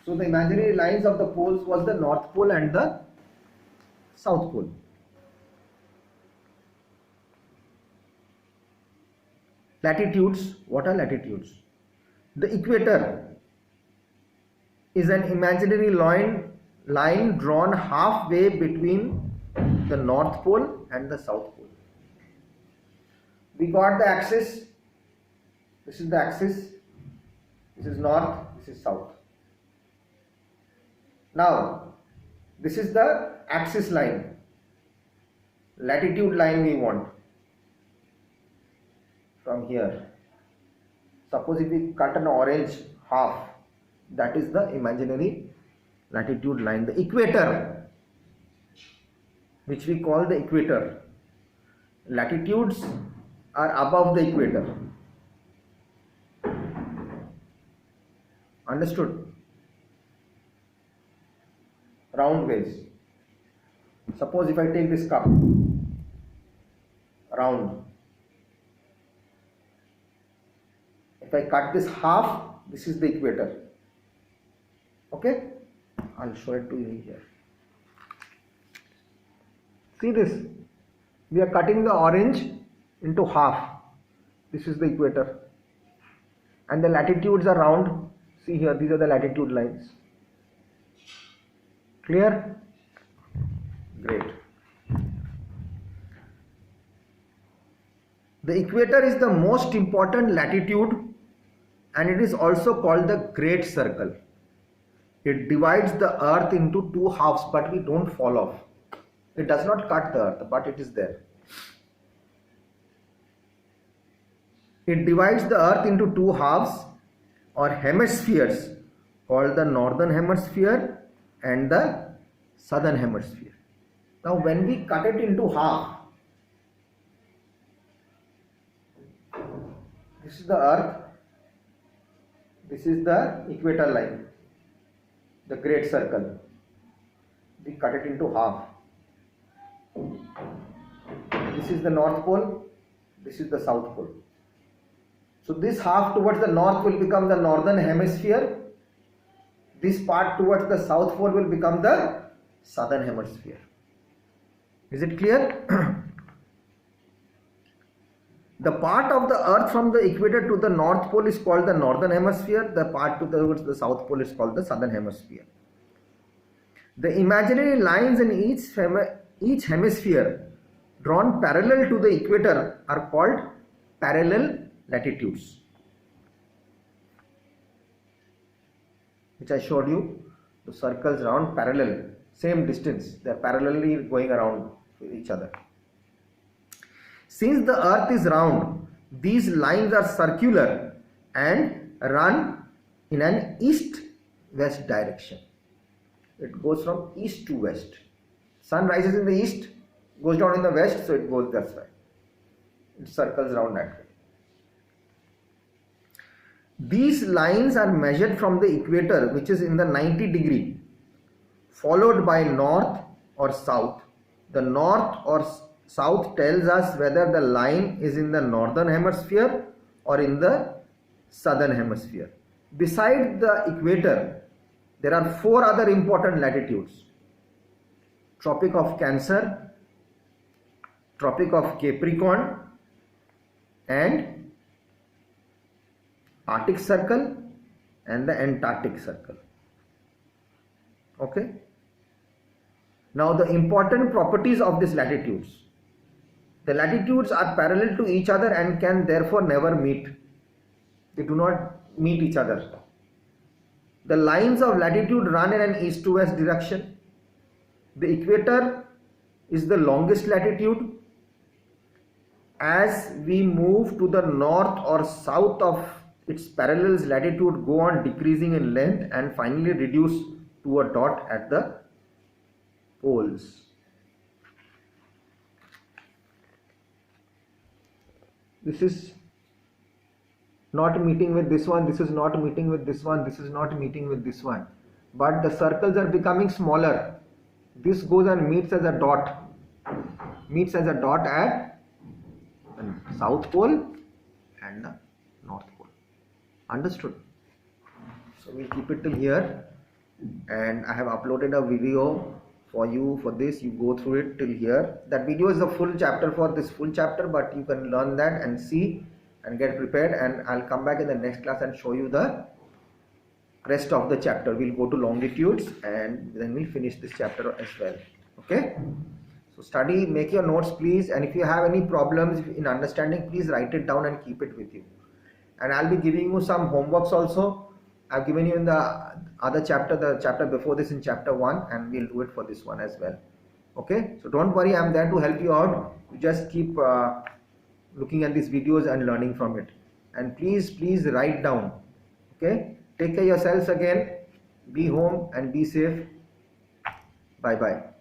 So the imaginary lines of the poles was the North Pole and the South Pole. Latitudes. What are latitudes? The equator is an imaginary line drawn halfway between the North Pole and the South Pole. We got the axis. This is the axis. This is north, this is south. Now, this is the axis line, latitude line we want from here. Suppose if we cut an orange half, that is the imaginary latitude line. The equator, which we call the equator, latitudes are above the equator. Understood? Round ways. Suppose if I take this cup, round. If I cut this half, this is the equator. Okay? I'll show it to you here. See this? We are cutting the orange into half. This is the equator. And the latitudes are round. See here, these are the latitude lines. Clear? Great. The equator is the most important latitude and it is also called the Great Circle. It divides the earth into two halves, but we don't fall off. It does not cut the earth, but it is there. It divides the earth into two halves or hemispheres called the northern hemisphere and the southern hemisphere. Now when we cut it into half, this is the earth, this is the equator line, the Great Circle. We cut it into half. This is the North Pole, this is the South Pole. So this half towards the north will become the northern hemisphere. This part towards the south pole will become the southern hemisphere. Is it clear? The part of the earth from the equator to the north pole is called the northern hemisphere. The part towards the south pole is called the southern hemisphere. The imaginary lines in each hemisphere drawn parallel to the equator are called parallel latitudes, which I showed you. The circles round parallel, same distance, they are parallelly going around each other. Since the earth is round, these lines are circular and run in an east-west direction. It goes from east to west. Sun rises in the east, goes down in the west, so it goes that way. It circles around that way. These lines are measured from the equator, which is in the 90 degree, followed by north or south. The north or south tells us whether the line is in the northern hemisphere or in the southern hemisphere. Beside the equator, there are four other important latitudes: Tropic of Cancer, Tropic of Capricorn, and Arctic Circle and the Antarctic Circle. Okay. Now the important properties of these latitudes. The latitudes are parallel to each other and can therefore never meet. They do not meet each other. The lines of latitude run in an east to west direction. The equator is the longest latitude. As we move to the north or south of its parallels, latitude go on decreasing in length and finally reduce to a dot at the poles. This is not meeting with this one, this is not meeting with this one, this is not meeting with this one. But the circles are becoming smaller. This goes and meets as a dot. Meets as a dot at the South Pole and the North Pole. Understood? So we'll keep it till here. and I have uploaded a video for you for this. You go through it till here. That video is the full chapter for this full chapter, but you can learn that and see and get prepared, and I'll come back in the next class and show you the rest of the chapter. We'll go to longitudes and then we'll finish this chapter as well. Okay, so study, make your notes please, and if you have any problems in understanding, please write it down and keep it with you. And I'll be giving you some homeworks also. I've given you in the other chapter, the chapter before this in chapter 1, and we'll do it for this one as well. Okay, so don't worry, I'm there to help you out. You just keep looking at these videos and learning from it, and please write down. Okay, take care of yourselves again, be home and be safe. Bye bye.